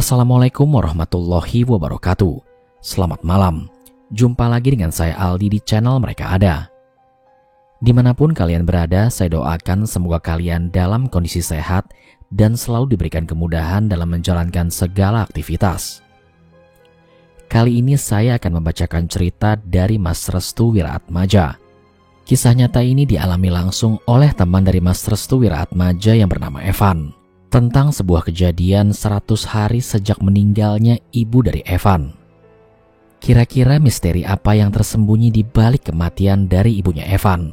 Assalamualaikum warahmatullahi wabarakatuh. Selamat malam. Jumpa lagi dengan saya Aldi di channel Mereka Ada. Dimanapun kalian berada, saya doakan semoga kalian dalam kondisi sehat dan selalu diberikan kemudahan dalam menjalankan segala aktivitas. Kali ini saya akan membacakan cerita dari Mas Restu Wiraatmaja. Kisah nyata ini dialami langsung oleh teman dari Mas Restu Wiraatmaja yang bernama Evan. Tentang sebuah kejadian 100 hari sejak meninggalnya ibu dari Evan. Kira-kira misteri apa yang tersembunyi di balik kematian dari ibunya Evan?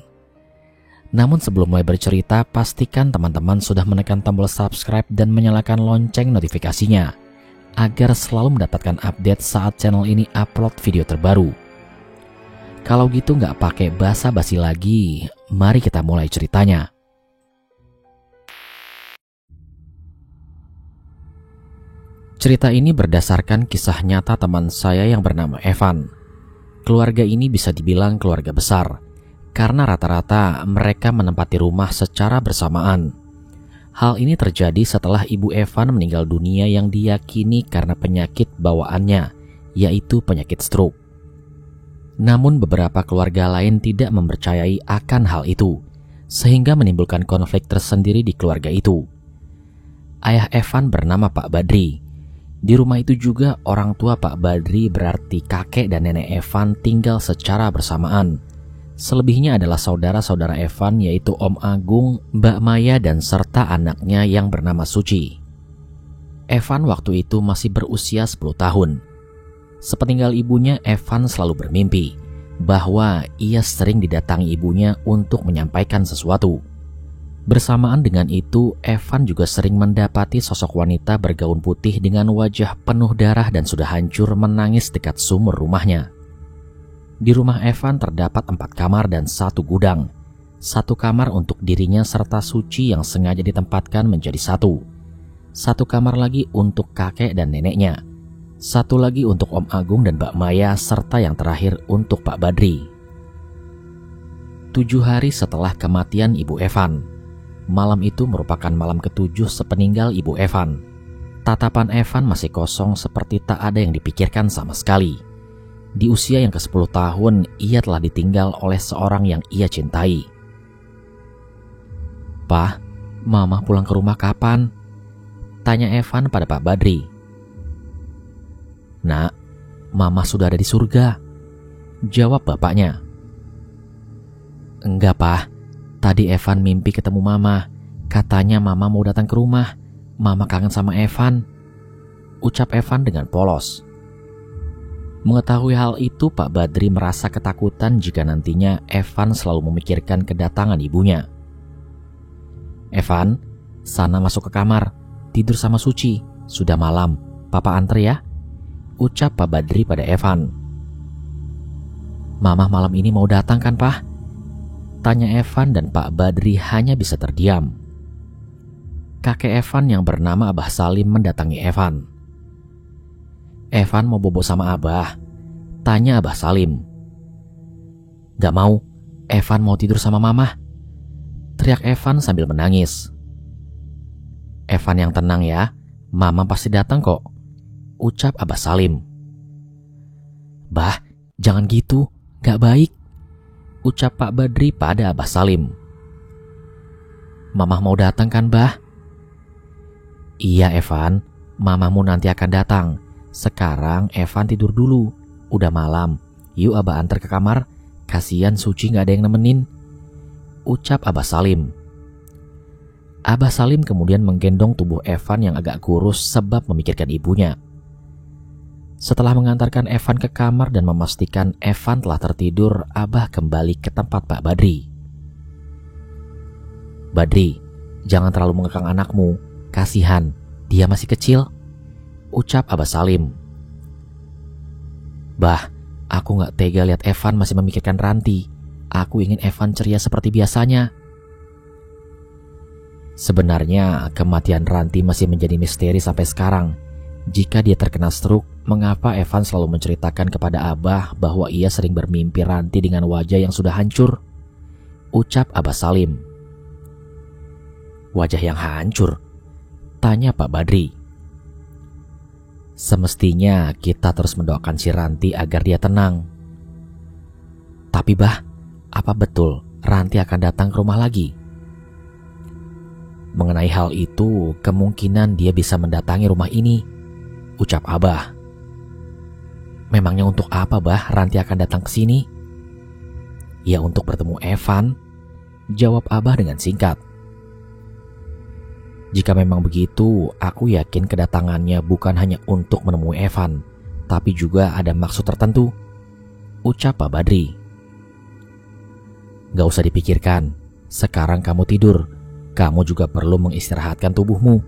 Namun sebelum mulai bercerita, pastikan teman-teman sudah menekan tombol subscribe dan menyalakan lonceng notifikasinya agar selalu mendapatkan update saat channel ini upload video terbaru. Kalau gitu nggak pakai basa-basi lagi, mari kita mulai ceritanya. Cerita ini berdasarkan kisah nyata teman saya yang bernama Evan. Keluarga ini bisa dibilang keluarga besar, karena rata-rata mereka menempati rumah secara bersamaan. Hal ini terjadi setelah ibu Evan meninggal dunia yang diyakini karena penyakit bawaannya, yaitu penyakit stroke. Namun beberapa keluarga lain tidak mempercayai akan hal itu, sehingga menimbulkan konflik tersendiri di keluarga itu. Ayah Evan bernama Pak Badri. Di rumah itu juga orang tua Pak Badri, berarti kakek dan nenek Evan, tinggal secara bersamaan. Selebihnya adalah saudara-saudara Evan, yaitu Om Agung, Mbak Maya, dan serta anaknya yang bernama Suci. Evan waktu itu masih berusia 10 tahun. Sepeninggal ibunya, Evan selalu bermimpi bahwa ia sering didatangi ibunya untuk menyampaikan sesuatu. Bersamaan dengan itu, Evan juga sering mendapati sosok wanita bergaun putih dengan wajah penuh darah dan sudah hancur menangis dekat sumur rumahnya. Di rumah Evan terdapat 4 kamar dan 1 gudang. 1 kamar untuk dirinya serta Suci yang sengaja ditempatkan menjadi 1. 1 kamar lagi untuk kakek dan neneknya. 1 lagi untuk Om Agung dan Mbak Maya, serta yang terakhir untuk Pak Badri. 7 hari setelah kematian ibu Evan. Malam itu merupakan malam ke-7 sepeninggal ibu Evan. Tatapan Evan masih kosong seperti tak ada yang dipikirkan sama sekali. Di usia yang ke-10 tahun, ia telah ditinggal oleh seorang yang ia cintai. "Pak, Mama pulang ke rumah kapan?" tanya Evan pada Pak Badri. "Nak, Mama sudah ada di surga," jawab bapaknya. "Enggak, Pak. Tadi Evan mimpi ketemu Mama. Katanya Mama mau datang ke rumah. Mama kangen sama Evan," ucap Evan dengan polos. Mengetahui hal itu, Pak Badri merasa ketakutan jika nantinya Evan selalu memikirkan kedatangan ibunya. "Evan, sana masuk ke kamar. Tidur sama Suci. Sudah malam. Papa anter ya," ucap Pak Badri pada Evan. "Mama malam ini mau datang kan, Pak?" tanya Evan, dan Pak Badri hanya bisa terdiam. Kakek Evan yang bernama Abah Salim mendatangi Evan. "Evan mau bobo sama Abah?" tanya Abah Salim. "Gak mau, Evan mau tidur sama Mama," teriak Evan sambil menangis. "Evan yang tenang ya, Mama pasti datang kok," ucap Abah Salim. "Bah, jangan gitu, gak baik," ucap Pak Badri pada Abah Salim. "Mama mau datang kan, Bah?" "Iya Evan, Mamamu nanti akan datang. Sekarang Evan tidur dulu. Udah malam, yuk Abah antar ke kamar. Kasian Suci gak ada yang nemenin," ucap Abah Salim. Abah Salim kemudian menggendong tubuh Evan yang agak kurus sebab memikirkan ibunya. Setelah mengantarkan Evan ke kamar dan memastikan Evan telah tertidur, Abah kembali ke tempat Pak Badri. "Badri, jangan terlalu mengekang anakmu. Kasihan, dia masih kecil," ucap Abah Salim. "Bah, aku gak tega lihat Evan masih memikirkan Ranti. Aku ingin Evan ceria seperti biasanya." Sebenarnya kematian Ranti masih menjadi misteri sampai sekarang. Jika dia terkena stroke, mengapa Evan selalu menceritakan kepada Abah bahwa ia sering bermimpi Ranti dengan wajah yang sudah hancur? Ucap Abah Salim. "Wajah yang hancur?" tanya Pak Badri. Semestinya kita terus mendoakan si Ranti agar dia tenang. Tapi bah, apa betul Ranti akan datang ke rumah lagi? Mengenai hal itu, kemungkinan dia bisa mendatangi rumah ini, ucap Abah. Memangnya untuk apa bah Ranti akan datang ke sini? Ya untuk bertemu Evan, jawab Abah dengan singkat. Jika memang begitu, aku yakin kedatangannya bukan hanya untuk menemui Evan, tapi juga ada maksud tertentu, ucap Pak Badri. Gak usah dipikirkan, sekarang kamu tidur, kamu juga perlu mengistirahatkan tubuhmu,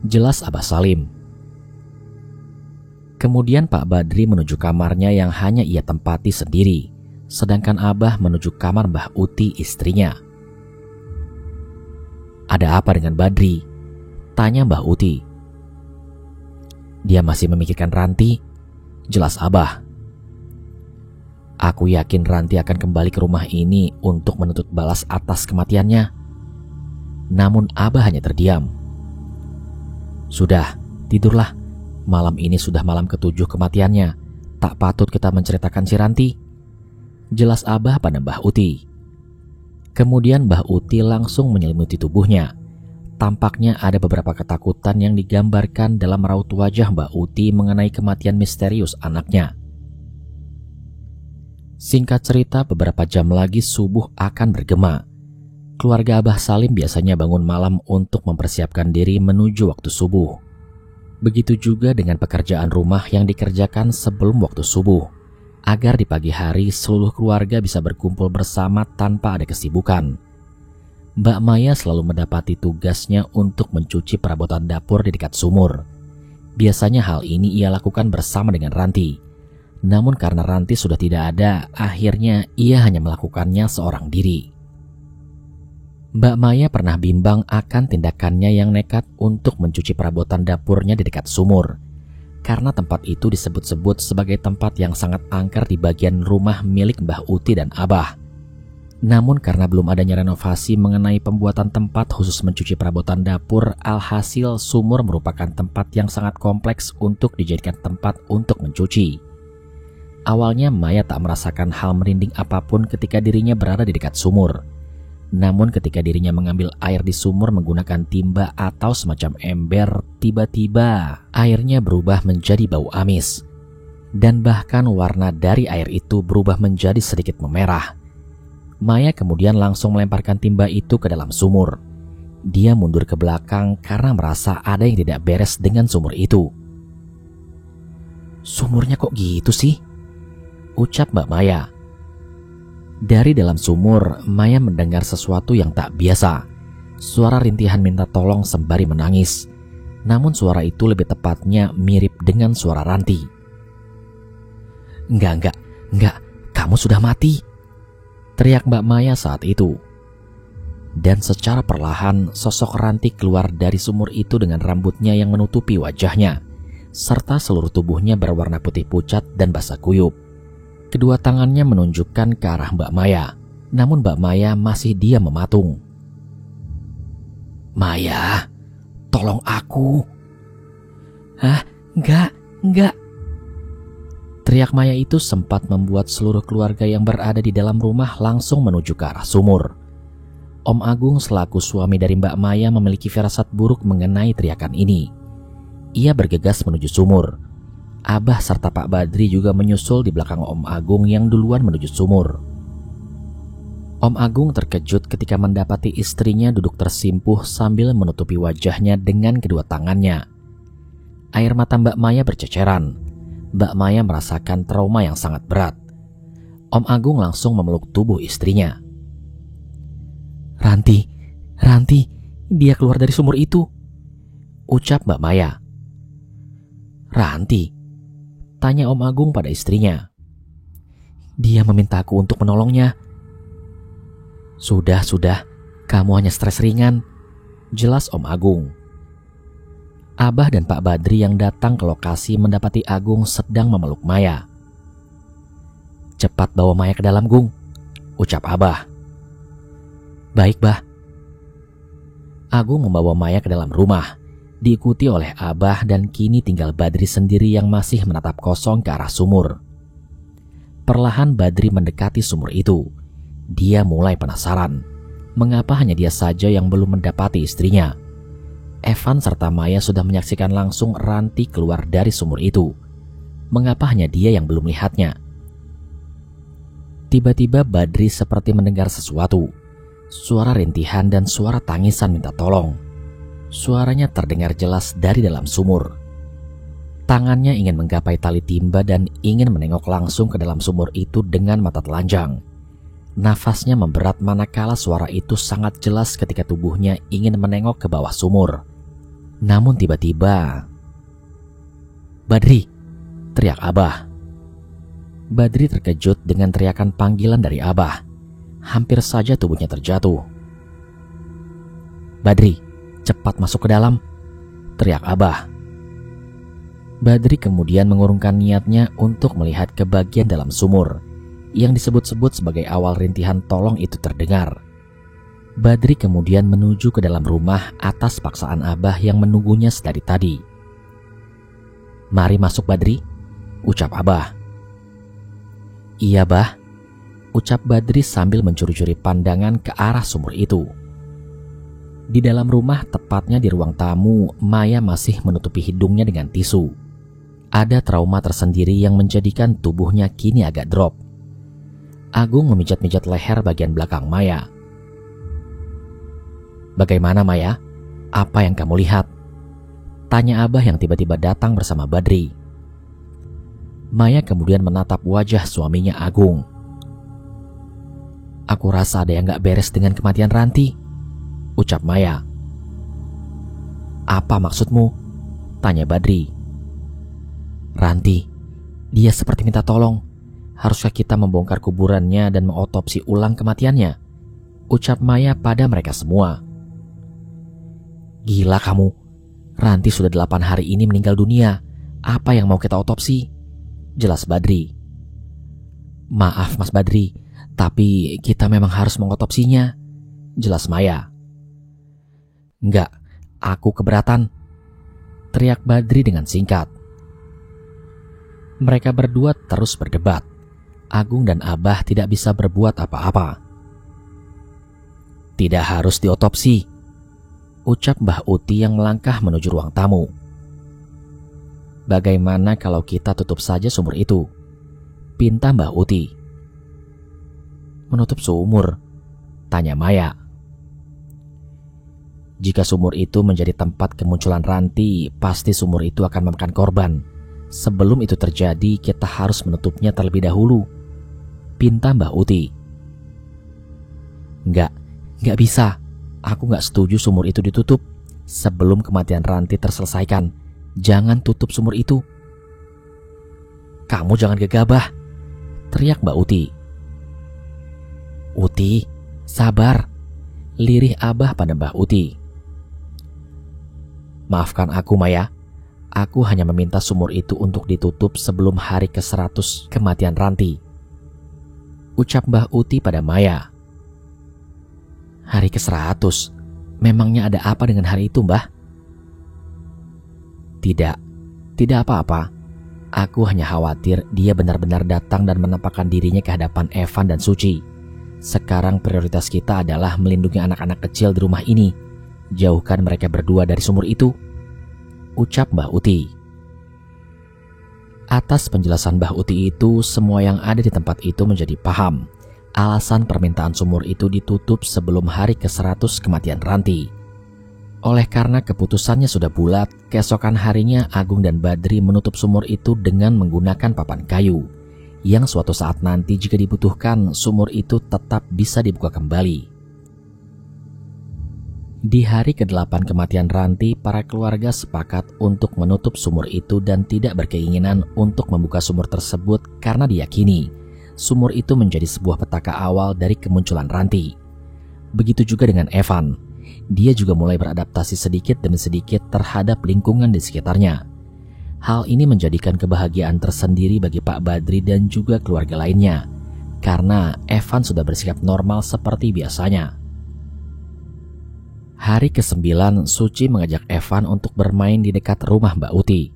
jelas Abah Salim. Kemudian Pak Badri menuju kamarnya yang hanya ia tempati sendiri, sedangkan Abah menuju kamar Mbah Uti istrinya. Ada apa dengan Badri? Tanya Mbah Uti. Dia masih memikirkan Ranti, jelas Abah. Aku yakin Ranti akan kembali ke rumah ini untuk menuntut balas atas kematiannya. Namun Abah hanya terdiam. Sudah, tidurlah. Malam ini sudah malam ke-7 kematiannya. Tak patut kita menceritakan si Ranti, jelas Abah pada Mbah Uti. Kemudian Mbah Uti langsung menyelimuti tubuhnya. Tampaknya ada beberapa ketakutan yang digambarkan dalam raut wajah Mbah Uti mengenai kematian misterius anaknya. Singkat cerita, beberapa jam lagi subuh akan bergema. Keluarga Abah Salim biasanya bangun malam untuk mempersiapkan diri menuju waktu subuh. Begitu juga dengan pekerjaan rumah yang dikerjakan sebelum waktu subuh, agar di pagi hari seluruh keluarga bisa berkumpul bersama tanpa ada kesibukan. Mbak Maya selalu mendapati tugasnya untuk mencuci perabotan dapur di dekat sumur. Biasanya hal ini ia lakukan bersama dengan Ranti. Namun karena Ranti sudah tidak ada, akhirnya ia hanya melakukannya seorang diri. Mbak Maya pernah bimbang akan tindakannya yang nekat untuk mencuci perabotan dapurnya di dekat sumur, karena tempat itu disebut-sebut sebagai tempat yang sangat angker di bagian rumah milik Mbah Uti dan Abah. Namun karena belum adanya renovasi mengenai pembuatan tempat khusus mencuci perabotan dapur, alhasil sumur merupakan tempat yang sangat kompleks untuk dijadikan tempat untuk mencuci. Awalnya Maya tak merasakan hal merinding apapun ketika dirinya berada di dekat sumur. Namun ketika dirinya mengambil air di sumur menggunakan timba atau semacam ember, tiba-tiba airnya berubah menjadi bau amis. Dan bahkan warna dari air itu berubah menjadi sedikit memerah. Maya kemudian langsung melemparkan timba itu ke dalam sumur. Dia mundur ke belakang karena merasa ada yang tidak beres dengan sumur itu. Sumurnya kok gitu sih? Ucap Mbak Maya. Dari dalam sumur, Maya mendengar sesuatu yang tak biasa. Suara rintihan minta tolong sembari menangis. Namun suara itu lebih tepatnya mirip dengan suara Ranti. Enggak, kamu sudah mati, teriak Mbak Maya saat itu. Dan secara perlahan, sosok Ranti keluar dari sumur itu dengan rambutnya yang menutupi wajahnya, serta seluruh tubuhnya berwarna putih pucat dan basah kuyup. Kedua tangannya menunjukkan ke arah Mbak Maya, namun Mbak Maya masih diam mematung. Maya, tolong aku. Hah? Enggak. Teriak Maya itu sempat membuat seluruh keluarga yang berada di dalam rumah langsung menuju ke arah sumur. Om Agung selaku suami dari Mbak Maya memiliki firasat buruk mengenai teriakan ini. Ia bergegas menuju sumur. Abah serta Pak Badri juga menyusul di belakang Om Agung yang duluan menuju sumur. Om Agung terkejut ketika mendapati istrinya duduk tersimpuh sambil menutupi wajahnya dengan kedua tangannya. Air mata Mbak Maya berceceran. Mbak Maya merasakan trauma yang sangat berat. Om Agung langsung memeluk tubuh istrinya. Ranti, dia keluar dari sumur itu, ucap Mbak Maya. Ranti? Tanya Om Agung pada istrinya. Dia memintaku untuk menolongnya. Sudah, kamu hanya stres ringan, jelas Om Agung. Abah dan Pak Badri yang datang ke lokasi mendapati Agung sedang memeluk Maya. Cepat bawa Maya ke dalam, Gung, ucap Abah. Baik, Bah. Agung membawa Maya ke dalam rumah. diikuti oleh Abah, dan kini tinggal Badri sendiri yang masih menatap kosong ke arah sumur. Perlahan Badri mendekati sumur itu. Dia mulai penasaran, mengapa hanya dia saja yang belum mendapati istrinya. Evan serta Maya sudah menyaksikan langsung Ranti keluar dari sumur itu. Mengapa hanya dia yang belum melihatnya? Tiba-tiba Badri seperti mendengar sesuatu. Suara rintihan dan suara tangisan minta tolong. Suaranya terdengar jelas dari dalam sumur. Tangannya ingin menggapai tali timba dan ingin menengok langsung ke dalam sumur itu dengan mata telanjang. Nafasnya memberat manakala suara itu sangat jelas ketika tubuhnya ingin menengok ke bawah sumur. Namun tiba-tiba, "Badri!" teriak Abah. Badri terkejut dengan teriakan panggilan dari Abah. Hampir saja tubuhnya terjatuh. "Badri, cepat masuk ke dalam!" teriak Abah. Badri kemudian mengurungkan niatnya untuk melihat ke bagian dalam sumur yang disebut-sebut sebagai awal rintihan tolong itu terdengar. Badri kemudian menuju ke dalam rumah atas paksaan Abah yang menunggunya sedari tadi. "Mari masuk, Badri," ucap Abah. "Iya, Bah," ucap Badri sambil mencuri-curi pandangan ke arah sumur itu. Di dalam rumah, tepatnya di ruang tamu, Maya masih menutupi hidungnya dengan tisu. Ada trauma tersendiri yang menjadikan tubuhnya kini agak drop. Agung memijat-mijat leher bagian belakang Maya. "Bagaimana, Maya? Apa yang kamu lihat?" tanya Abah yang tiba-tiba datang bersama Badri. Maya kemudian menatap wajah suaminya Agung. "Aku rasa ada yang gak beres dengan kematian Ranti," ucap Maya. "Apa maksudmu?" tanya Badri. "Ranti, dia seperti minta tolong. Haruskah kita membongkar kuburannya dan mengotopsi ulang kematiannya?" ucap Maya pada mereka semua. "Gila kamu, Ranti sudah 8 hari ini meninggal dunia. Apa yang mau kita otopsi?" jelas Badri. "Maaf Mas Badri, tapi kita memang harus mengotopsinya," jelas Maya. "Enggak, aku keberatan," teriak Badri dengan singkat. Mereka berdua terus berdebat. Agung dan Abah tidak bisa berbuat apa-apa. "Tidak harus diotopsi," ucap Mbah Uti yang melangkah menuju ruang tamu. "Bagaimana kalau kita tutup saja sumur itu?" pinta Mbah Uti. "Menutup sumur?" tanya Maya. "Jika sumur itu menjadi tempat kemunculan Ranti, pasti sumur itu akan memakan korban. Sebelum itu terjadi, kita harus menutupnya terlebih dahulu," pinta Mbah Uti. Nggak bisa. Aku nggak setuju sumur itu ditutup. Sebelum kematian Ranti terselesaikan, jangan tutup sumur itu." "Kamu jangan gegabah," teriak Mbak Uti. "Uti, sabar," lirih Abah pada Mbah Uti. "Maafkan aku, Maya. Aku hanya meminta sumur itu untuk ditutup sebelum hari ke-100 kematian Ranti," ucap Mbah Uti pada Maya. "Hari ke-100? Memangnya ada apa dengan hari itu, Mbah?" Tidak apa-apa. Aku hanya khawatir dia benar-benar datang dan menampakkan dirinya ke hadapan Evan dan Suci. Sekarang prioritas kita adalah melindungi anak-anak kecil di rumah ini. Jauhkan mereka berdua dari sumur itu," ucap Mbah Uti. Atas penjelasan Mbah Uti itu, semua yang ada di tempat itu menjadi paham alasan permintaan sumur itu ditutup sebelum hari ke-100 kematian Ranti. Oleh karena keputusannya sudah bulat, keesokan harinya Agung dan Badri menutup sumur itu dengan menggunakan papan kayu, yang suatu saat nanti jika dibutuhkan, sumur itu tetap bisa dibuka kembali. Di hari ke-8 kematian Ranti, para keluarga sepakat untuk menutup sumur itu dan tidak berkeinginan untuk membuka sumur tersebut karena diyakini sumur itu menjadi sebuah petaka awal dari kemunculan Ranti. Begitu juga dengan Evan. Dia juga mulai beradaptasi sedikit demi sedikit terhadap lingkungan di sekitarnya. Hal ini menjadikan kebahagiaan tersendiri bagi Pak Badri dan juga keluarga lainnya, karena Evan sudah bersikap normal seperti biasanya. Hari ke-9, Suci mengajak Evan untuk bermain di dekat rumah Mbak Uti.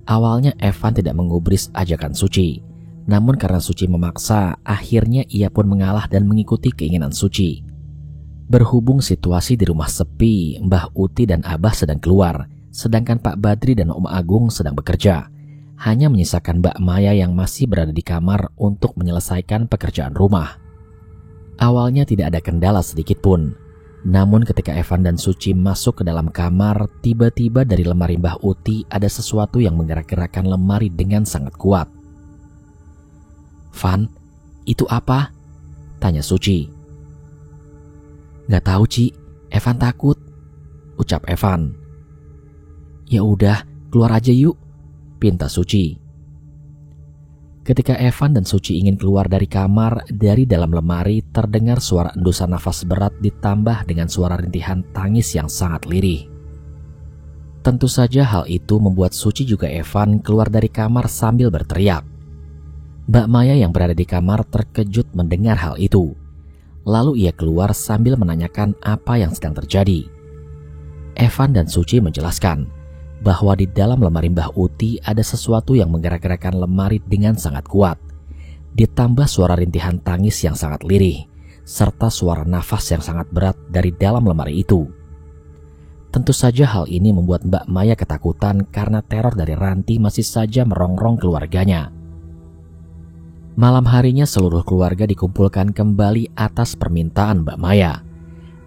Awalnya Evan tidak menggubris ajakan Suci, namun karena Suci memaksa, akhirnya ia pun mengalah dan mengikuti keinginan Suci. Berhubung situasi di rumah sepi, Mbah Uti dan Abah sedang keluar, sedangkan Pak Badri dan Om Agung sedang bekerja. Hanya menyisakan Mbak Maya yang masih berada di kamar untuk menyelesaikan pekerjaan rumah. Awalnya tidak ada kendala sedikit pun. Namun ketika Evan dan Suci masuk ke dalam kamar, tiba-tiba dari lemari Mbah Uti ada sesuatu yang menggerak-gerakkan lemari dengan sangat kuat. "Van, itu apa?" tanya Suci. "Gak tahu, Ci. Evan takut," ucap Evan. "Ya udah, keluar aja yuk," pinta Suci. Ketika Evan dan Suci ingin keluar dari kamar, dari dalam lemari terdengar suara endusan nafas berat ditambah dengan suara rintihan tangis yang sangat lirih. Tentu saja hal itu membuat Suci juga Evan keluar dari kamar sambil berteriak. Mbak Maya yang berada di kamar terkejut mendengar hal itu. Lalu ia keluar sambil menanyakan apa yang sedang terjadi. Evan dan Suci menjelaskan bahwa di dalam lemari Mbah Uti ada sesuatu yang menggerak-gerakkan lemari dengan sangat kuat. Ditambah suara rintihan tangis yang sangat lirih, serta suara nafas yang sangat berat dari dalam lemari itu. Tentu saja hal ini membuat Mbak Maya ketakutan karena teror dari Ranti masih saja merongrong keluarganya. Malam harinya seluruh keluarga dikumpulkan kembali atas permintaan Mbak Maya.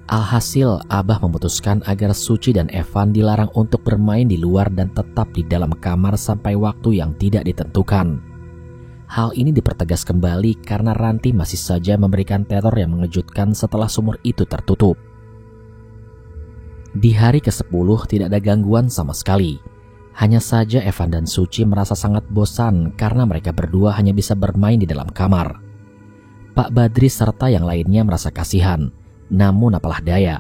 Alhasil, Abah memutuskan agar Suci dan Evan dilarang untuk bermain di luar dan tetap di dalam kamar sampai waktu yang tidak ditentukan. Hal ini dipertegas kembali karena Ranti masih saja memberikan teror yang mengejutkan setelah sumur itu tertutup. Di hari ke-10 tidak ada gangguan sama sekali. Hanya saja Evan dan Suci merasa sangat bosan karena mereka berdua hanya bisa bermain di dalam kamar. Pak Badri serta yang lainnya merasa kasihan. Namun apalah daya,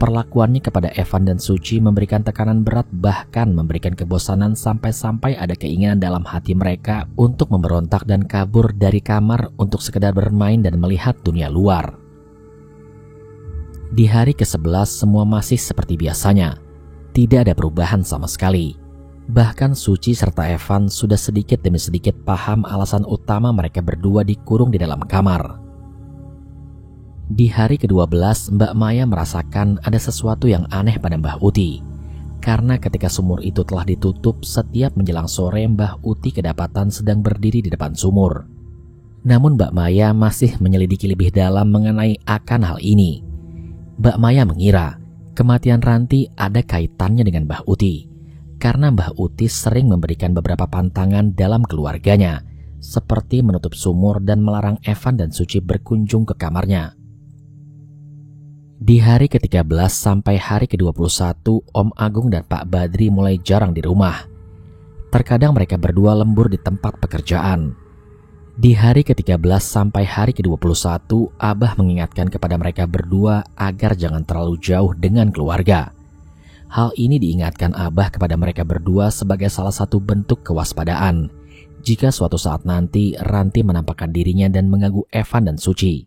perlakuannya kepada Evan dan Suci memberikan tekanan berat, bahkan memberikan kebosanan sampai-sampai ada keinginan dalam hati mereka untuk memberontak dan kabur dari kamar untuk sekedar bermain dan melihat dunia luar. Di hari ke-11 semua masih seperti biasanya, tidak ada perubahan sama sekali. Bahkan Suci serta Evan sudah sedikit demi sedikit paham alasan utama mereka berdua dikurung di dalam kamar. Di hari ke-12, Mbak Maya merasakan ada sesuatu yang aneh pada Mbah Uti. Karena ketika sumur itu telah ditutup, setiap menjelang sore Mbah Uti kedapatan sedang berdiri di depan sumur. Namun Mbak Maya masih menyelidiki lebih dalam mengenai akan hal ini. Mbak Maya mengira kematian Ranti ada kaitannya dengan Mbah Uti. Karena Mbah Uti sering memberikan beberapa pantangan dalam keluarganya, seperti menutup sumur dan melarang Evan dan Suci berkunjung ke kamarnya. Di hari ke-13 sampai hari ke-21, Om Agung dan Pak Badri mulai jarang di rumah. Terkadang mereka berdua lembur di tempat pekerjaan. Di hari ke-13 sampai hari ke-21, Abah mengingatkan kepada mereka berdua agar jangan terlalu jauh dengan keluarga. Hal ini diingatkan Abah kepada mereka berdua sebagai salah satu bentuk kewaspadaan jika suatu saat nanti Ranti menampakkan dirinya dan mengganggu Evan dan Suci.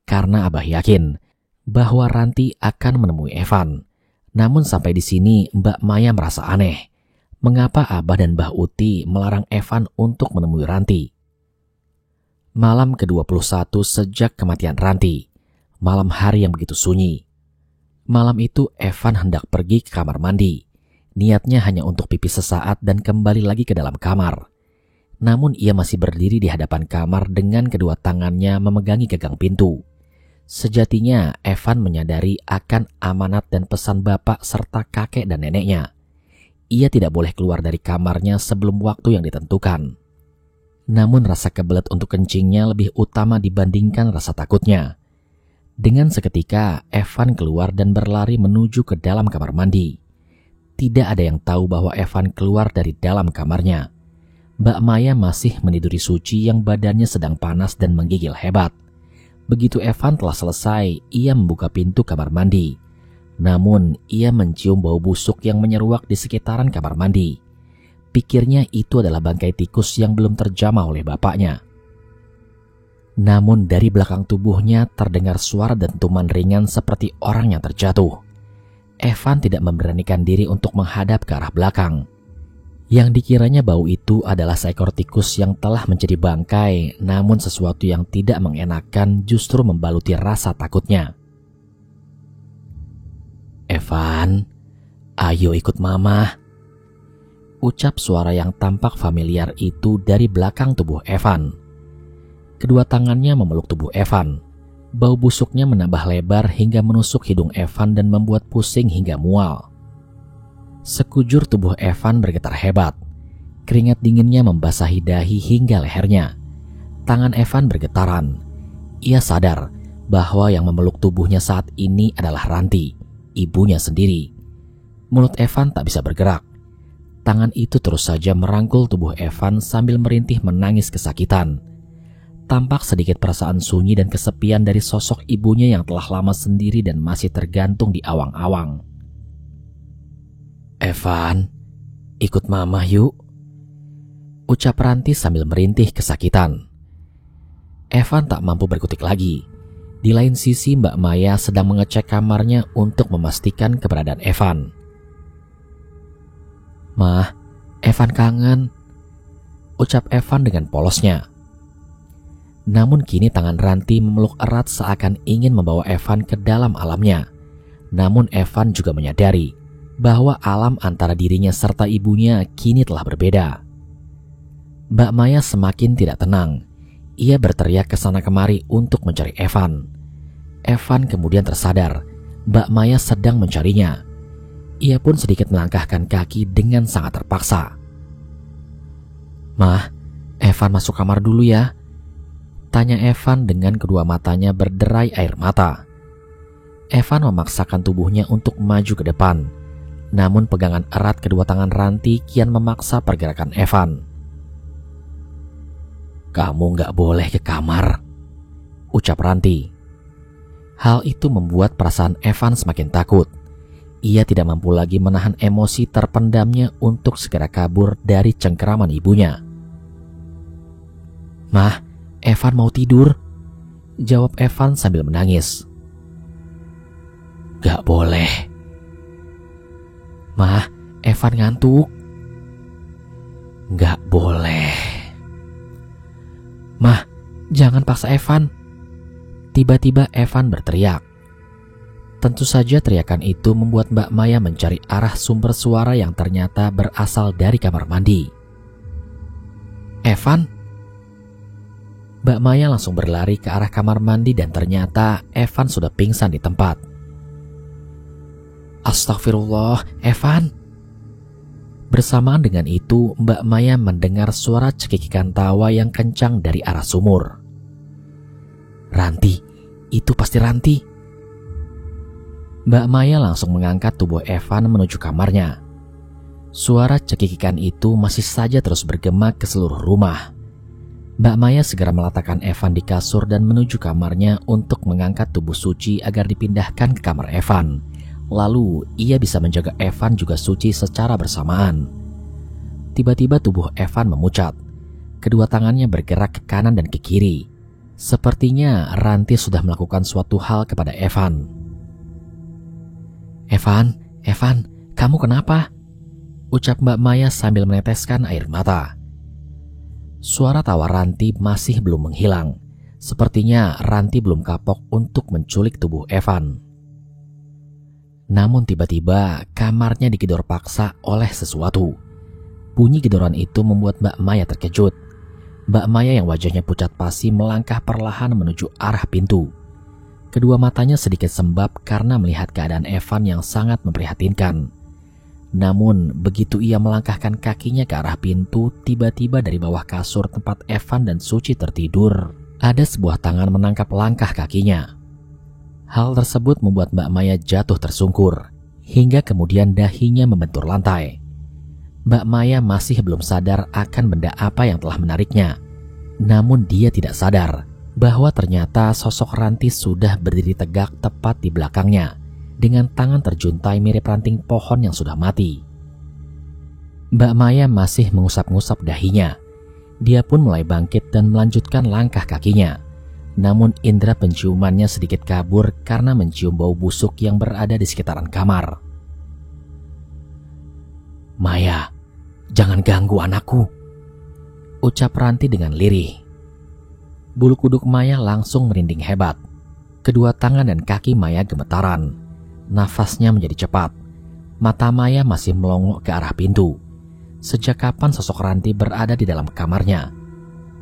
Karena Abah yakin bahwa Ranti akan menemui Evan. Namun sampai di sini Mbak Maya merasa aneh. Mengapa Abah dan Mbah Uti melarang Evan untuk menemui Ranti? Malam ke-21 sejak kematian Ranti. Malam hari yang begitu sunyi. Malam itu Evan hendak pergi ke kamar mandi. Niatnya hanya untuk pipis sesaat dan kembali lagi ke dalam kamar. Namun ia masih berdiri di hadapan kamar dengan kedua tangannya memegangi gagang pintu. Sejatinya Evan menyadari akan amanat dan pesan bapak serta kakek dan neneknya. Ia tidak boleh keluar dari kamarnya sebelum waktu yang ditentukan. Namun rasa kebelet untuk kencingnya lebih utama dibandingkan rasa takutnya. Dengan seketika Evan keluar dan berlari menuju ke dalam kamar mandi. Tidak ada yang tahu bahwa Evan keluar dari dalam kamarnya. Mbak Maya masih meniduri Suci yang badannya sedang panas dan menggigil hebat. Begitu Evan telah selesai, ia membuka pintu kamar mandi. Namun, ia mencium bau busuk yang menyeruak di sekitaran kamar mandi. Pikirnya itu adalah bangkai tikus yang belum terjamah oleh bapaknya. Namun dari belakang tubuhnya terdengar suara dentuman ringan seperti orang yang terjatuh. Evan tidak memberanikan diri untuk menghadap ke arah belakang. Yang dikiranya bau itu adalah seekor tikus yang telah menjadi bangkai, namun sesuatu yang tidak mengenakan justru membaluti rasa takutnya. "Evan, ayo ikut mama," ucap suara yang tampak familiar itu dari belakang tubuh Evan. Kedua tangannya memeluk tubuh Evan. Bau busuknya menambah lebar hingga menusuk hidung Evan dan membuat pusing hingga mual. Sekujur tubuh Evan bergetar hebat. Keringat dinginnya membasahi dahi hingga lehernya. Tangan Evan bergetaran. Ia sadar bahwa yang memeluk tubuhnya saat ini adalah Ranti, ibunya sendiri. Mulut Evan tak bisa bergerak. Tangan itu terus saja merangkul tubuh Evan sambil merintih menangis kesakitan. Tampak sedikit perasaan sunyi dan kesepian dari sosok ibunya yang telah lama sendiri dan masih tergantung di awang-awang. "Evan, ikut mama yuk," ucap Ranti sambil merintih kesakitan. Evan tak mampu berkutik lagi. Di lain sisi Mbak Maya sedang mengecek kamarnya untuk memastikan keberadaan Evan. "Mah, Evan kangen," ucap Evan dengan polosnya. Namun kini tangan Ranti memeluk erat seakan ingin membawa Evan ke dalam alamnya. Namun Evan juga menyadari bahwa alam antara dirinya serta ibunya kini telah berbeda. Mbak Maya semakin tidak tenang. Ia berteriak ke sana kemari untuk mencari Evan. Evan kemudian tersadar Mbak Maya sedang mencarinya. Ia pun sedikit melangkahkan kaki dengan sangat terpaksa. "Mah, Evan masuk kamar dulu ya," tanya Evan dengan kedua matanya berderai air mata. Evan memaksakan tubuhnya untuk maju ke depan. Namun pegangan erat kedua tangan Ranti kian memaksa pergerakan Evan. "Kamu gak boleh ke kamar," ucap Ranti. Hal itu membuat perasaan Evan semakin takut. Ia tidak mampu lagi menahan emosi terpendamnya untuk segera kabur dari cengkeraman ibunya. "Mah, Evan mau tidur," jawab Evan sambil menangis. "Gak boleh." "Mah, Evan ngantuk." "Gak boleh." "Mah, jangan paksa Evan." Tiba-tiba Evan berteriak. Tentu saja teriakan itu membuat Mbak Maya mencari arah sumber suara yang ternyata berasal dari kamar mandi. "Evan?" Mbak Maya langsung berlari ke arah kamar mandi dan ternyata Evan sudah pingsan di tempat. "Astagfirullah, Evan." Bersamaan dengan itu, Mbak Maya mendengar suara cekikikan tawa yang kencang dari arah sumur. "Ranti, itu pasti Ranti." Mbak Maya langsung mengangkat tubuh Evan menuju kamarnya. Suara cekikikan itu masih saja terus bergema ke seluruh rumah. Mbak Maya segera meletakkan Evan di kasur dan menuju kamarnya untuk mengangkat tubuh suci agar dipindahkan ke kamar Evan. Lalu ia bisa menjaga Evan juga suci secara bersamaan. Tiba-tiba tubuh Evan memucat. Kedua tangannya bergerak ke kanan dan ke kiri. Sepertinya Ranti sudah melakukan suatu hal kepada Evan. Evan, kamu kenapa?" ucap Mbak Maya sambil meneteskan air mata. Suara tawa Ranti masih belum menghilang. Sepertinya Ranti belum kapok untuk menculik tubuh Evan. Namun tiba-tiba kamarnya digedor paksa oleh sesuatu. Bunyi gedoran itu membuat Mbak Maya terkejut. Mbak Maya yang wajahnya pucat pasi melangkah perlahan menuju arah pintu. Kedua matanya sedikit sembab karena melihat keadaan Evan yang sangat memprihatinkan. Namun begitu ia melangkahkan kakinya ke arah pintu, tiba-tiba dari bawah kasur tempat Evan dan Suci tertidur, ada sebuah tangan menangkap langkah kakinya. Hal tersebut membuat Mbak Maya jatuh tersungkur, hingga kemudian dahinya membentur lantai. Mbak Maya masih belum sadar akan benda apa yang telah menariknya. Namun dia tidak sadar bahwa ternyata sosok Ranti sudah berdiri tegak tepat di belakangnya, dengan tangan terjuntai mirip ranting pohon yang sudah mati. Mbak Maya masih mengusap-ngusap dahinya. Dia pun mulai bangkit dan melanjutkan langkah kakinya. Namun indera penciumannya sedikit kabur karena mencium bau busuk yang berada di sekitaran kamar. "Maya, jangan ganggu anakku," ucap Ranti dengan lirih. Bulu kuduk Maya langsung merinding hebat. Kedua tangan dan kaki Maya gemetaran. Nafasnya menjadi cepat. Mata Maya masih melongok ke arah pintu. Sejak kapan sosok Ranti berada di dalam kamarnya?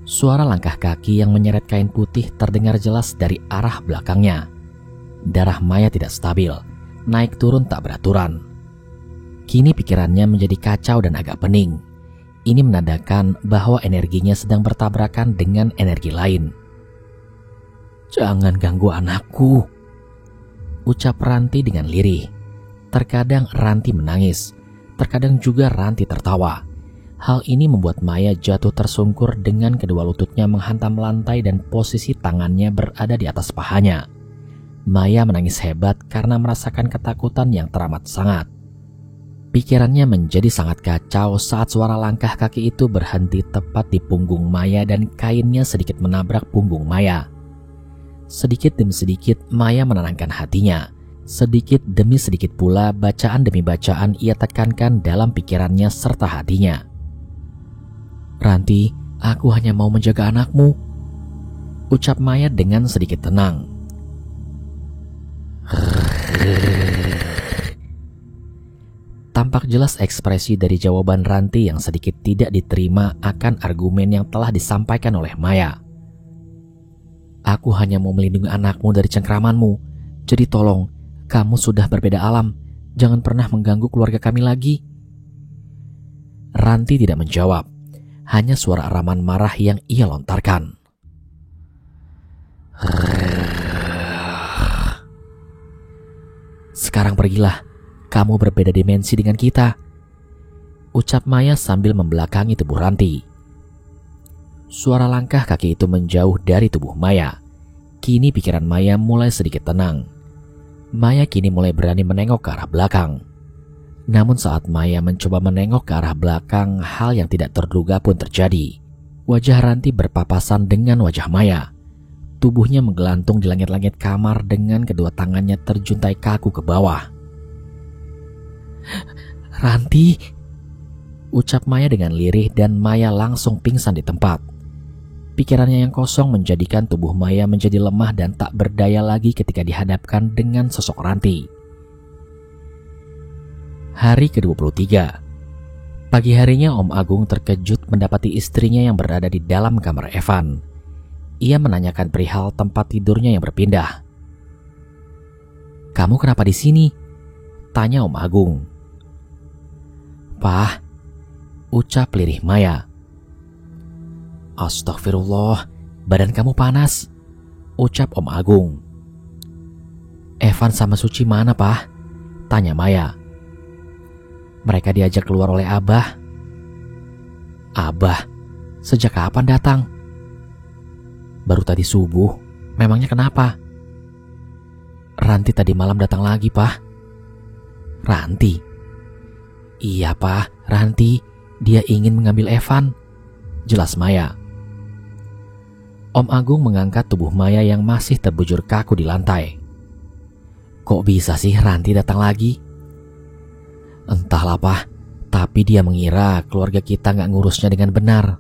Suara langkah kaki yang menyeret kain putih terdengar jelas dari arah belakangnya. Darah Maya tidak stabil, naik turun tak beraturan. Kini pikirannya menjadi kacau dan agak pening. Ini menandakan bahwa energinya sedang bertabrakan dengan energi lain. "Jangan ganggu anakku," ucap Ranti dengan lirih. Terkadang Ranti menangis, terkadang juga Ranti tertawa. Hal ini membuat Maya jatuh tersungkur dengan kedua lututnya menghantam lantai dan posisi tangannya berada di atas pahanya. Maya menangis hebat karena merasakan ketakutan yang teramat sangat. Pikirannya menjadi sangat kacau saat suara langkah kaki itu berhenti tepat di punggung Maya dan kainnya sedikit menabrak punggung Maya. Sedikit demi sedikit Maya menenangkan hatinya. Sedikit demi sedikit pula bacaan demi bacaan ia tekankan dalam pikirannya serta hatinya. "Ranti, aku hanya mau menjaga anakmu," ucap Maya dengan sedikit tenang. Tampak jelas ekspresi dari jawaban Ranti yang sedikit tidak diterima akan argumen yang telah disampaikan oleh Maya. "Aku hanya mau melindungi anakmu dari cengkramanmu. Jadi tolong, kamu sudah berbeda alam. Jangan pernah mengganggu keluarga kami lagi." Ranti tidak menjawab. Hanya suara araman marah yang ia lontarkan. "Sekarang pergilah. Kamu berbeda dimensi dengan kita," ucap Maya sambil membelakangi tubuh Ranti. Suara langkah kaki itu menjauh dari tubuh Maya. Kini pikiran Maya mulai sedikit tenang. Maya kini mulai berani menengok ke arah belakang. Namun saat Maya mencoba menengok ke arah belakang, hal yang tidak terduga pun terjadi. Wajah Ranti berpapasan dengan wajah Maya. Tubuhnya menggelantung di langit-langit kamar dengan kedua tangannya terjuntai kaku ke bawah. "Ranti," ucap Maya dengan lirih dan Maya langsung pingsan di tempat. Pikirannya yang kosong menjadikan tubuh Maya menjadi lemah dan tak berdaya lagi ketika dihadapkan dengan sosok Ranti. Hari ke-23. Pagi harinya Om Agung terkejut mendapati istrinya yang berada di dalam kamar Evan. Ia menanyakan perihal tempat tidurnya yang berpindah. "Kamu kenapa di sini?" tanya Om Agung. "Pah," ucap lirih Maya. "Astagfirullah, badan kamu panas," ucap Om Agung. "Evan sama Suci mana, Pah?" tanya Maya. "Mereka diajak keluar oleh Abah." "Abah? Sejak kapan datang?" "Baru tadi subuh. Memangnya kenapa?" "Ranti tadi malam datang lagi, Pah." "Ranti?" "Iya, Pak, Ranti. Dia ingin mengambil Evan," jelas Maya. Om Agung mengangkat tubuh Maya yang masih terbujur kaku di lantai. "Kok bisa sih Ranti datang lagi?" "Entahlah, Pak. Tapi dia mengira keluarga kita nggak ngurusnya dengan benar."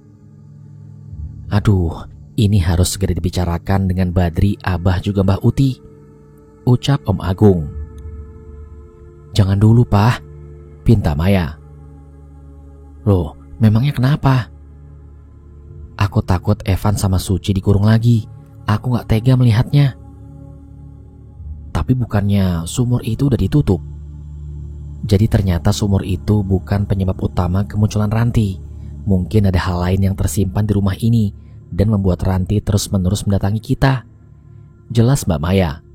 "Aduh, ini harus segera dibicarakan dengan Badri, Abah juga Mbah Uti," ucap Om Agung. "Jangan dulu, Pak," pinta Maya. "Loh, memangnya kenapa?" "Aku takut Evan sama Suci dikurung lagi. Aku gak tega melihatnya." "Tapi bukannya sumur itu udah ditutup?" Jadi ternyata sumur itu bukan penyebab utama kemunculan Ranti. Mungkin ada hal lain yang tersimpan di rumah ini dan membuat Ranti terus-menerus mendatangi kita, jelas Mbak Maya.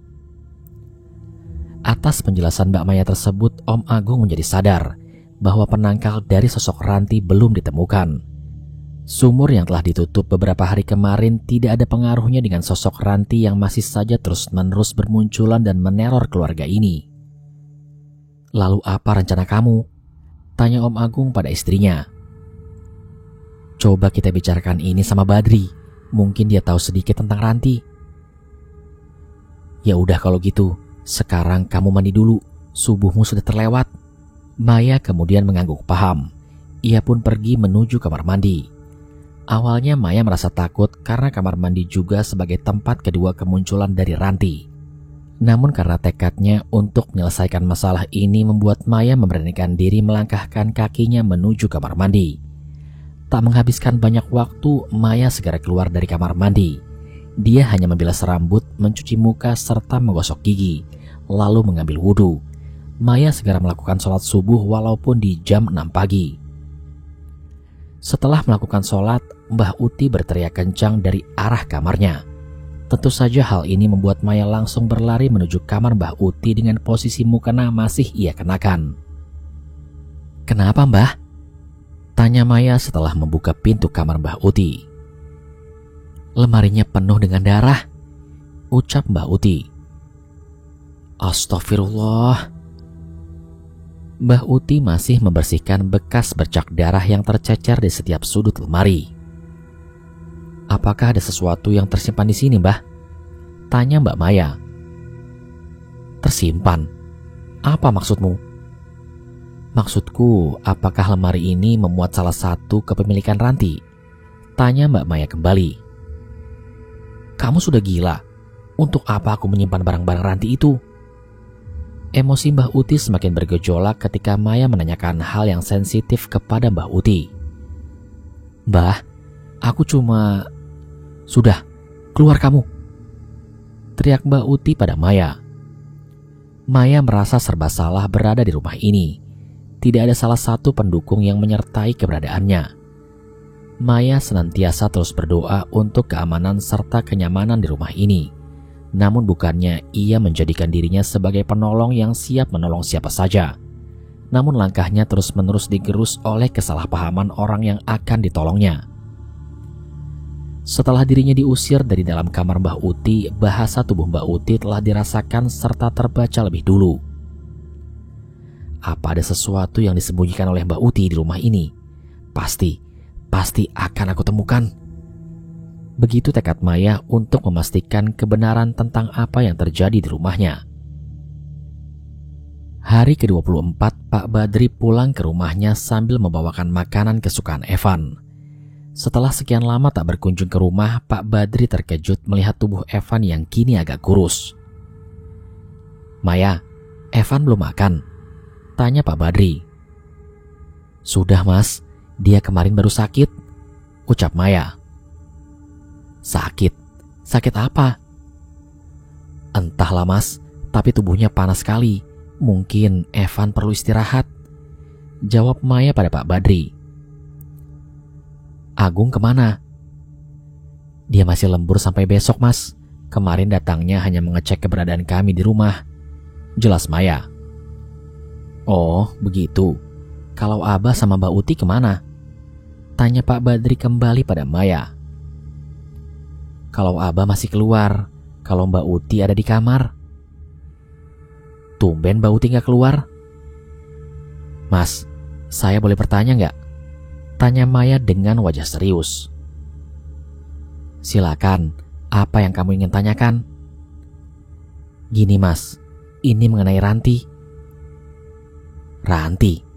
Atas penjelasan Mbak Maya tersebut, Om Agung menjadi sadar bahwa penangkal dari sosok Ranti belum ditemukan. Sumur yang telah ditutup beberapa hari kemarin tidak ada pengaruhnya dengan sosok Ranti yang masih saja terus-menerus bermunculan dan meneror keluarga ini. "Lalu apa rencana kamu?" tanya Om Agung pada istrinya. "Coba kita bicarakan ini sama Badri. Mungkin dia tahu sedikit tentang Ranti." "Ya udah kalau gitu. Sekarang kamu mandi dulu, subuhmu sudah terlewat," Maya kemudian mengangguk paham. Ia pun pergi menuju kamar mandi. Awalnya Maya merasa takut karena kamar mandi juga sebagai tempat kedua kemunculan dari Ranti. Namun karena tekadnya untuk menyelesaikan masalah ini membuat Maya memberanikan diri melangkahkan kakinya menuju kamar mandi. Tak menghabiskan banyak waktu, Maya segera keluar dari kamar mandi. Dia hanya membilas rambut, mencuci muka, serta menggosok gigi, lalu mengambil wudhu. Maya segera melakukan sholat subuh walaupun di jam 6 pagi. Setelah melakukan sholat, Mbah Uti berteriak kencang dari arah kamarnya. Tentu saja hal ini membuat Maya langsung berlari menuju kamar Mbah Uti dengan posisi mukena masih ia kenakan. "Kenapa, Mbah?" tanya Maya setelah membuka pintu kamar Mbah Uti. "Lemarinya penuh dengan darah," ucap Mbah Uti. "Astagfirullah." Mbah Uti masih membersihkan bekas bercak darah yang tercecer di setiap sudut lemari. "Apakah ada sesuatu yang tersimpan di sini, Mbah?" tanya Mbak Maya. "Tersimpan? Apa maksudmu?" "Maksudku, apakah lemari ini memuat salah satu kepemilikan Ranti?" tanya Mbak Maya kembali. "Kamu sudah gila. Untuk apa aku menyimpan barang-barang Ranti itu?" Emosi Mbah Uti semakin bergejolak ketika Maya menanyakan hal yang sensitif kepada Mbah Uti. "Mbah, aku cuma..." "Sudah, keluar kamu!" teriak Mbah Uti pada Maya. Maya merasa serba salah berada di rumah ini. Tidak ada salah satu pendukung yang menyertai keberadaannya. Maya senantiasa terus berdoa untuk keamanan serta kenyamanan di rumah ini. Namun bukannya ia menjadikan dirinya sebagai penolong yang siap menolong siapa saja. Namun langkahnya terus-menerus digerus oleh kesalahpahaman orang yang akan ditolongnya. Setelah dirinya diusir dari dalam kamar Mbah Uti, bahasa tubuh Mbah Uti telah dirasakan serta terbaca lebih dulu. Apa ada sesuatu yang disembunyikan oleh Mbah Uti di rumah ini? Pasti akan aku temukan. Begitu tekad Maya untuk memastikan kebenaran tentang apa yang terjadi di rumahnya. Hari ke-24, Pak Badri pulang ke rumahnya sambil membawakan makanan kesukaan Evan. Setelah sekian lama tak berkunjung ke rumah, Pak Badri terkejut melihat tubuh Evan yang kini agak kurus. "Maya, Evan belum makan?" tanya Pak Badri. "Sudah, Mas. Dia kemarin baru sakit," ucap Maya. "Sakit? Sakit apa?" "Entahlah, Mas, tapi tubuhnya panas sekali. Mungkin Evan perlu istirahat," jawab Maya pada Pak Badri. "Agung kemana?" "Dia masih lembur sampai besok, Mas. Kemarin datangnya hanya mengecek keberadaan kami di rumah," jelas Maya. "Oh, begitu. Kalau Abah sama Mbak Uti kemana?" tanya Pak Badri kembali pada Maya. "Kalau Abah masih keluar, kalau Mbak Uti ada di kamar." "Tumben Mbak Uti gak keluar?" "Mas, saya boleh bertanya gak?" tanya Maya dengan wajah serius. "Silakan, apa yang kamu ingin tanyakan?" "Gini, Mas, ini mengenai Ranti." "Ranti?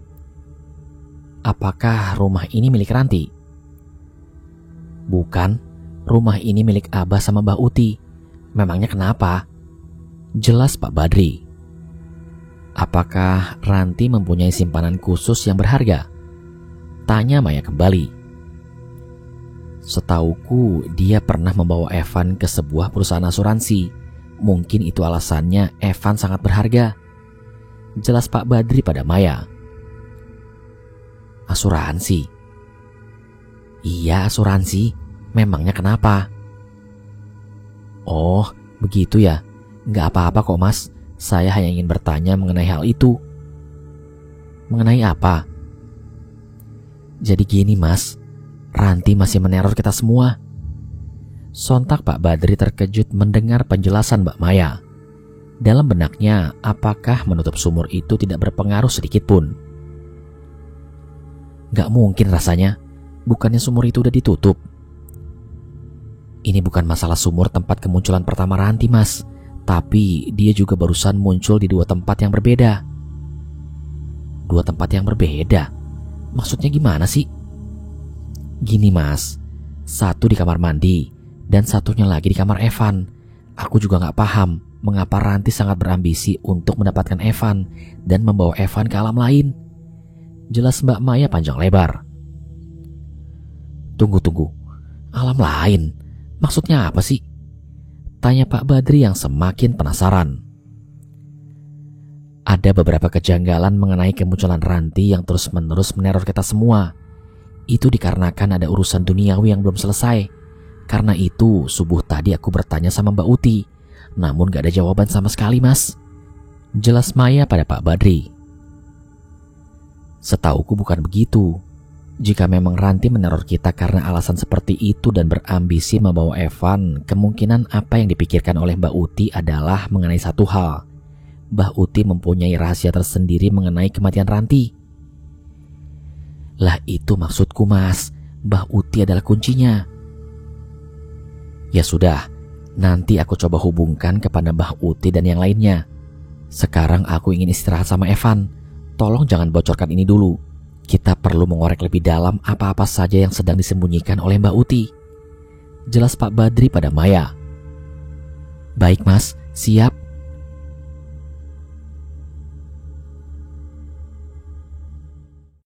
Apakah rumah ini milik Ranti?" "Bukan. Rumah ini milik Abah sama Mbah Uti. Memangnya kenapa?" jelas Pak Badri. "Apakah Ranti mempunyai simpanan khusus yang berharga?" tanya Maya kembali. "Setauku dia pernah membawa Evan ke sebuah perusahaan asuransi. Mungkin itu alasannya Evan sangat berharga," jelas Pak Badri pada Maya. "Asuransi?" "Iya, asuransi. Memangnya kenapa?" "Oh, begitu ya. Nggak apa-apa kok, Mas. Saya hanya ingin bertanya mengenai hal itu." "Mengenai apa?" "Jadi gini, Mas. Ranti masih meneror kita semua." Sontak Pak Badri terkejut mendengar penjelasan Mbak Maya. Dalam benaknya, apakah menutup sumur itu tidak berpengaruh sedikit pun? "Nggak mungkin rasanya. Bukannya sumur itu udah ditutup?" "Ini bukan masalah sumur tempat kemunculan pertama Ranti, Mas. Tapi dia juga barusan muncul di 2 tempat yang berbeda." dua tempat yang berbeda. Maksudnya gimana sih? Gini mas, satu di kamar mandi dan satunya lagi di kamar Evan. Aku juga gak paham mengapa Ranti sangat berambisi untuk mendapatkan Evan dan membawa Evan ke alam lain. Jelas Mbak Maya panjang lebar. Tunggu. Alam lain? Maksudnya apa sih? Tanya Pak Badri yang semakin penasaran. Ada beberapa kejanggalan mengenai kemunculan Ranti yang terus-menerus meneror kita semua. Itu dikarenakan ada urusan duniawi yang belum selesai. Karena itu, subuh tadi aku bertanya sama Mbak Uti. Namun gak ada jawaban sama sekali, Mas. Jelas Maya pada Pak Badri. Setauku bukan begitu. Jika memang Ranti meneror kita karena alasan seperti itu dan berambisi membawa Evan, kemungkinan apa yang dipikirkan oleh Mbak Uti adalah mengenai satu hal. Mbak Uti mempunyai rahasia tersendiri mengenai kematian Ranti. Lah itu maksudku mas, Mbak Uti adalah kuncinya. Ya sudah, nanti aku coba hubungkan kepada Mbak Uti dan yang lainnya. Sekarang aku ingin istirahat sama Evan. Tolong jangan bocorkan ini dulu. Kita perlu mengorek lebih dalam apa-apa saja yang sedang disembunyikan oleh Mbak Uti. Jelas Pak Badri pada Maya. Baik mas, siap.